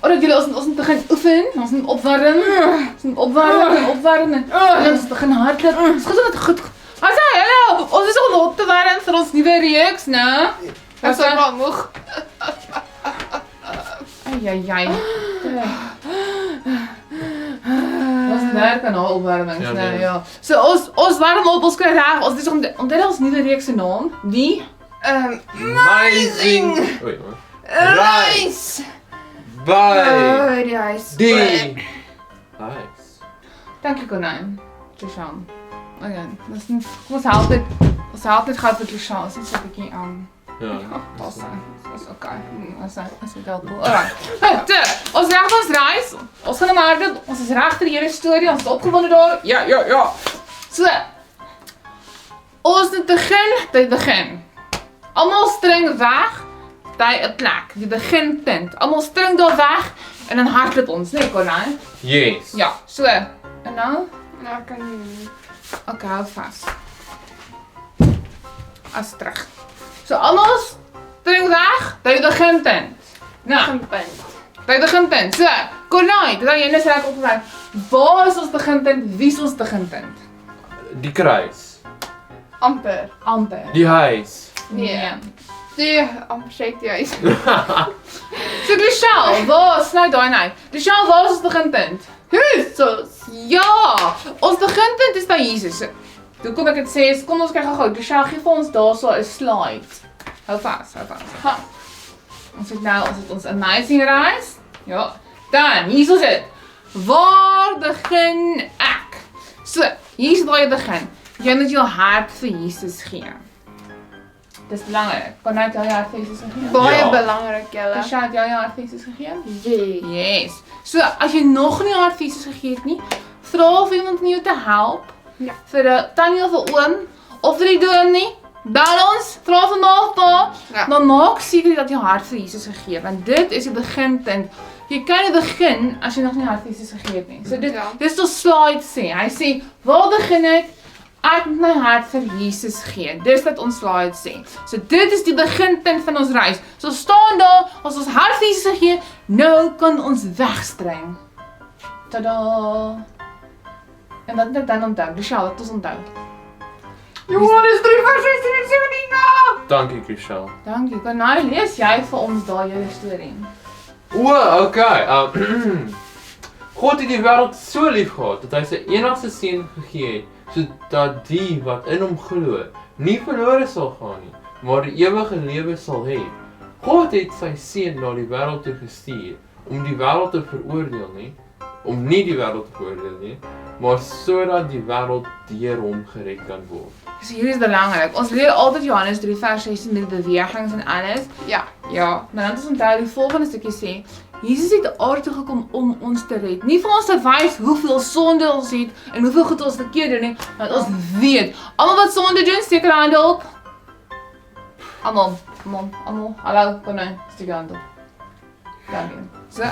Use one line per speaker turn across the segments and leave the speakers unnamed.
Alright julle, ons moet begin oefen, ons moet opwarm, ons moet opwarm en ons begin hardloop. Ons het goed. Hallo, ons is al op te warm vir ons nuwe reeks, né?
Ek is wel moeg.
Ai. Ons werk aan haar opwarmings, né? Ja. So ons warm op, ons kry reg, ons is onthou ons nuwe reeks se naam, die
Amazing
Reis!
by
Die huis.
die huis.
Dankie konyn. Trishan. Okay, dis nie ons help net gou vir Trishan, ons is 'n bietjie
Ja.
Dis okay. As dit help. Alright. Ons reg ons reis. Ons gaan maar dit. Ons is reg vir die hele storie. Ons is opgewonde daar. Ja. So. Ons moet begin. Almal string weg by 'n plek. Die beginpunt. Almal string daar weg en dan hardloop ons, né, Konyn?
Yes.
Ja, so. En nou?
Nou kan nie.
Okay, hou vas. As terug. So almal string weg by die beginpunt. Nou, by die beginpunt. So, Konyn, dit jy net reg opgewek. Waar is ons beginpunt? Wie is ons beginpunt?
Die kruis.
Amper.
Die huis.
Nee. Die amper shake die huis.
So, Michelle, waar sny daai nou? Michelle, waar is ons beginpunt?
Jesus.
Ja, ons beginpunt is by Jesus. Hoe kom ek dit sê? Kom ons kyk gou. Michelle, gee vir ons daarso 'n slide. Hou vas. Ha. Ons het ons amazing reis. Ja. Dan, hier is dit. Waar begin ek? So, hier is waar jy begin. Jy moet jou hart vir Jesus gee. Dis belangrik. Kan jy jou hart vir Jesus gee?
Baie
Ja.
belangrik julle.
Michelle, het jy jou hart vir Jesus gegee?
Yeah.
Yes. So, as jy nog nie jou hart vir Jesus gegee het nie, vra vir iemand om jou te help.
Ja.
Vir 'n tannie of 'n oom of vir die dominee. Bel ons, vra vir ma.
Ja.
Maar maak seker dat jy hart vir Jesus gegee het, want dit is die beginpunt. Jy kan nie begin as jy nog nie hart vir Jesus gegee het nie. So dit
Ja.
dis wat slide sê. Hy sê, "Waar begin ek? Ek moet my hart vir Jesus gee." Dis wat ons slide sê. So dit is die beginpunt van ons reis. So staan daar, as ons hart vir Jesus gee, nou kan ons wegstreng. Tada! En wat net dan onthou, Michelle, wat ons onthou.
Johannes 3 vers 16 en 17.
Dankie, Chriselle.
Dankie. Kan nou lees jy vir ons daai hele storie.
Okay. God het die wêreld so lief gehad dat hy sy enigste seun gegee het, sodat die wat in hom glo, nie verlore sal gaan nie, maar die ewige lewe sal hê. God het sy seun na die wêreld toe gestuur om die wêreld te veroordeel nie, om nie die wêreld te veroordeel nie, maar sodat die wêreld deur hom gered kan word.
So hier is belangrik. Ons leer altyd Johannes 3 vers 16 met bewegings en alles.
Ja.
Ja, maar dan is onthou die volgende stukkie sê, Jesus het aarde gekom om ons te red. Nie vir ons te wys hoeveel sonde ons het en hoeveel goed ons verkeerd doen nie, want ons weet, almal wat sonde doen, steek hulle hande op. Almal. Hallo, kom nou, steek jou hand op. Dankie. So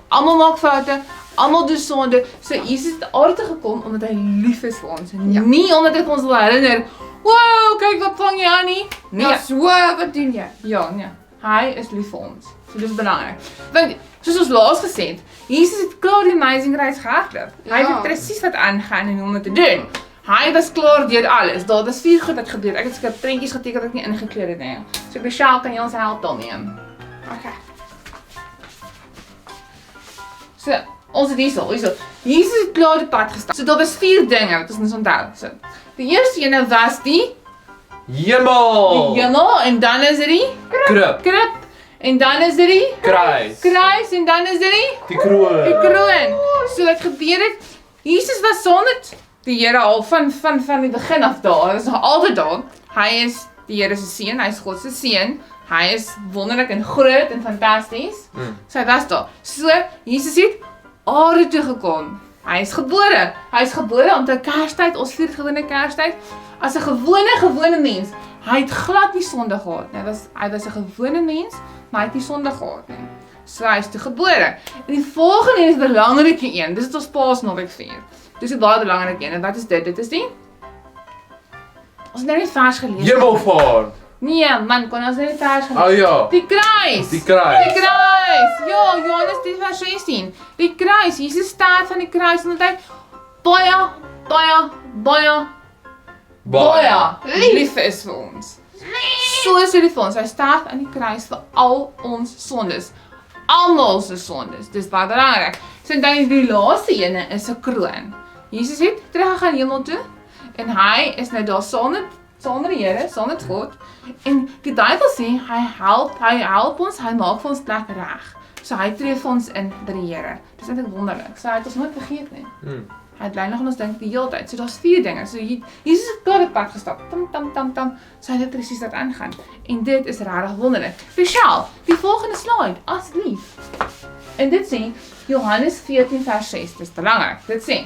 almal maak foute, almal doen sonde. So Jesus het aarde gekom omdat hy lief is vir ons.
Ja.
Nie omdat hy ons wil herinner, "Wow, kyk wat vang jy aan nie." Nee.
Ja, so wat doen jy?
Ja, nee. Hy is lief vir ons. So dis belangrik. Want soos ons laas gesê het, Jesus het klaar die amazing reis gehardloop. Hy
Ja.
weet presies wat aangaan en hoe om dit te doen. Hy was klaar deur alles. Daar was 4 goed wat gebeur. Ek het seker prentjies geteken wat ek nie ingekleed het nie. So Michelle, kan jy ons help daarmee?
Okay.
So, ons het hierso. Jesus het klaar die pad gestap. So daar was 4 dinge wat ons moet onthou. So, die eerste ene was die
Hemel!
hemel en dan is dit die
Krib!
krib en dan is dit die
Kruis!
kruis en dan is dit die
kroon!
kroon. So wat gebeur het? Jesus was saam met die Here al van die begin af daar. Hy is nog altyd daar. Hy is die Here se seun, hy is God se seun. Hy is wonderlik en groot en fantasties. So hy was daar. So Jesus het aarde toe gekom. Hy is gebore. Hy is gebore om te Kerstyd, ons vier gewone Kerstyd, as 'n gewone mens. Hy het glad nie sonde gehad nie. Hy was 'n gewone mens, maar hy het nie sonde gehad nie. So hy is toe gebore. En die volgende is 'n belangrike een. Dis ons Paasnaweek vier. Dis 'n baie belangrike een. En wat is dit? Dit is die ons het nou net vers gelees.
Hemelvaart!
Nee man, kon ons net die vers gaan.
Oh ja,
Die kruis.
die kruis.
Die kruis. Ja, Johannes 10 vers 16. Die kruis. Jesus staan van die kruis en hy baie lief is vir ons. So is hy lief vir ons. Hy sterf aan die kruis vir al ons sondes. Almal se sondes. Dis baie belangrik. So dan die laaste ene is 'n kroon. Jesus het teruggegaan hemel toe en hy is nou daar sonder die Here, sonder God. En die duiwel sê hy help ons, hy maak vir ons plek reg. So hy tree vir ons in by die Here. Dis eintlik wonderlik. So hy het ons nooit vergeet nie. Hy bly nog aan ons dink die hele tyd. So daar's 4 dinge. So Jesus het daar die pad gestap. Tam. So hy weet presies wat aangaan. En dit is regtig wonderlik. Michelle, die volgende slide, asseblief. En dit sê Johannes 14 vers 6. Dis belangrik. Dit sê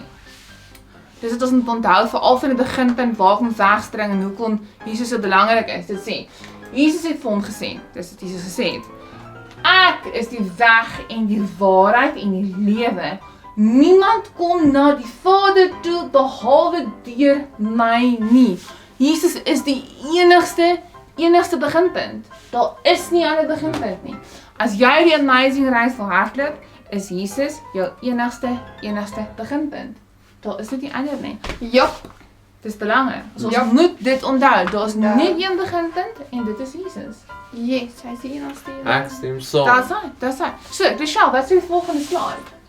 dis het ons moet onthou veral van die beginpunt waarvan wegstring en hoekom Jesus so belangrik is. Dit sê Jesus het vir hom gesê, dis wat Jesus gesê het. Ek is die weg en die waarheid en die lewe. Niemand kom na die Vader toe behalwe deur my nie. Jesus is die enigste beginpunt. Daar is nie 'n ander beginpunt nie. As jy die amazing reis wil hardloop, is Jesus jou enigste beginpunt. Daar is net nie ander nie.
Jop.
Dis belangrik. So ons moet dit onthou. Daar is net een beginpunt en dit is Jesus.
Yes, hy sê nog steeds.
Ek stem saam.
That's right. So, Michelle, wat is die volgende slide?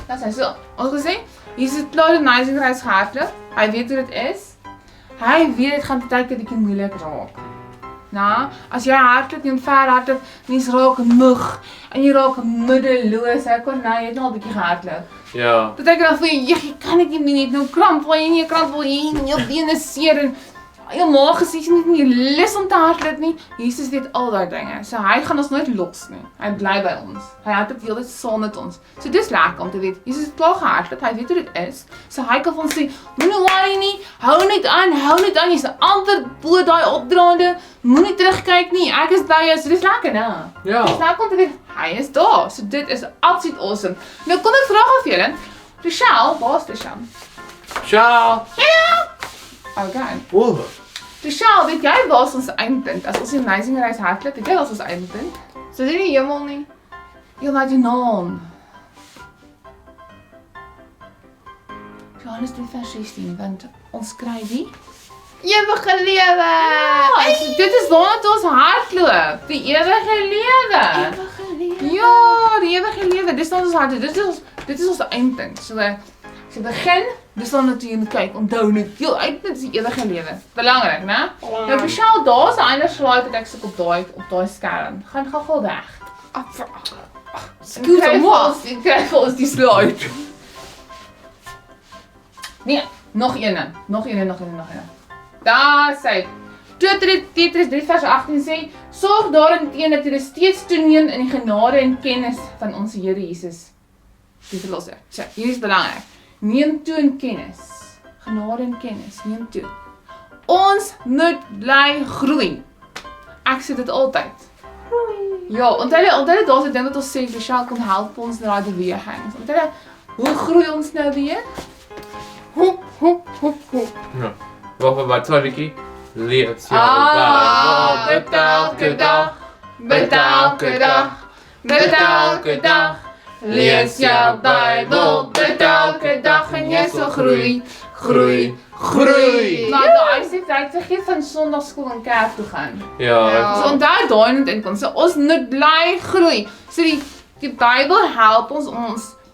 Dat is so. Ons gesê, Jesus het klaar die amazing reis gehardloop. Hy weet hoe dit is. Hy weet dit gaan baie keer bietjie moeilik raak. Nou, as jy hardloop en ver hardloop, mens raak moeg en jy raak moedeloos. Ek kon nou net al 'n bietjie gehardloop.
Ja.
Dit ek dan voel jy kan dit nie net nou kramp waar jy nie kramp wil hê en jou bene seer en jou maag is nie lus om te hardloop nie. Jesus weet al daai dinge. So hy gaan ons nooit los nie. Hy bly by ons. Hy hardloop die hele tyd saam met ons. So dis lekker om te weet. Jesus het klaar gehardloop. Hy weet hoe dit is. So hy kan vir ons sê, moenie worry nie. Hou net aan. Jy's amper bo daai opdraande. Moenie terugkyk nie. Ek is by jou. So dis lekker, né?
Ja.
Dis lekker om te weet hy is daar. So dit is absoluut awesome. Nou kom ek vra af julle. Rochelle, waar's Rochelle?
Ciao.
Okay.
Oeh.
Rochelle, weet jy waar is ons eindpunt? As ons die amazing reis hardloop, weet jy waar is ons eindpunt?
So dit die hemel nie.
Jy laat die naam. Johannes 3 vers 16, want ons kry die
Ewige lewe.
so dit is waarna ons hardloop, die ewige lewe.
Ewige lewe.
Ja, die ewige lewe, dis wat ons hardloop. Dit is ons eindpunt. So as jy begin, dis dan wat jy moet kyk. Onthou net, jou eindpunt is die ewige lewe. Belangrik, né? Nou Michelle, daar's 'n ander slide wat ek soek op daai skerm. Gaan gou weg.
Scoot omhoog.
Ek kry vir ons die slide. Nee, nog een. Daar sê 2 Petrus 3 vers 18 sê, sorg daarenteen dat julle steeds toeneem in die genade en kennis van ons Here Jesus, die verlosser. So, hier is belangrik. Neem toe in kennis. Genade en kennis, neem toe. Ons moet bly groei. Ek sê dit altyd. Ja, onthou daar's 'n ding wat ons sê, Michelle kom help ons na daai beweging. Onthou, hoe groei ons nou weer?
Hoep.
Ja. Wat sal ek leef jou
Met elke dag. Lees jou Bybel met elke dag en jy sal groei. Maar daai sê jy vergeet van Sondagskool en kerk toe gaan.
Ja.
So onthou daai net inkom. So ons moet bly groei. So die Bybel help ons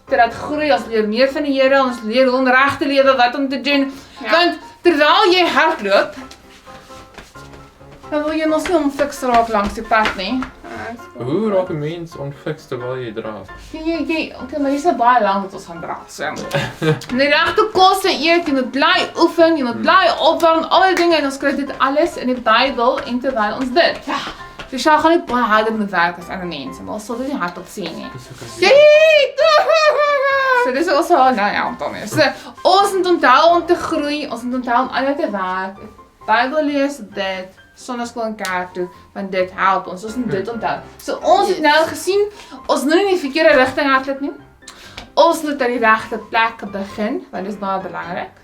te laat groei. Ons leer meer van die Here, ons leer hoe om reg te lewe, wat om te doen. Want terwyl jy hardloop, dan wil jy mos nie onfiks raak langs die pad nie.
Hoe raak 'n mens onfiks terwyl jy draf?
Okay, maar dis baie lank wat ons gaan draf. So. Die regte kosse eet, jy moet bly oefen, jy moet bly opwarm, al die dinge en ons kry dit alles in die Bybel en terwyl ons dit. Dus jy gaan nie baie harder moet werk as ander mense, maar ons sal dit nie hardop sien nie. So dis also nou ja, dan is. So, ons moet onthou om te groei, ons moet onthou om aan te werk. Bybel lees dit, Sondagskool en kerk toe, want dit help ons. Ons moet dit onthou. So ons het nou gesien, ons moet nie in die verkeerde rigting hardloop nie. Ons moet aan die regte plek begin, want dit is baie belangrik.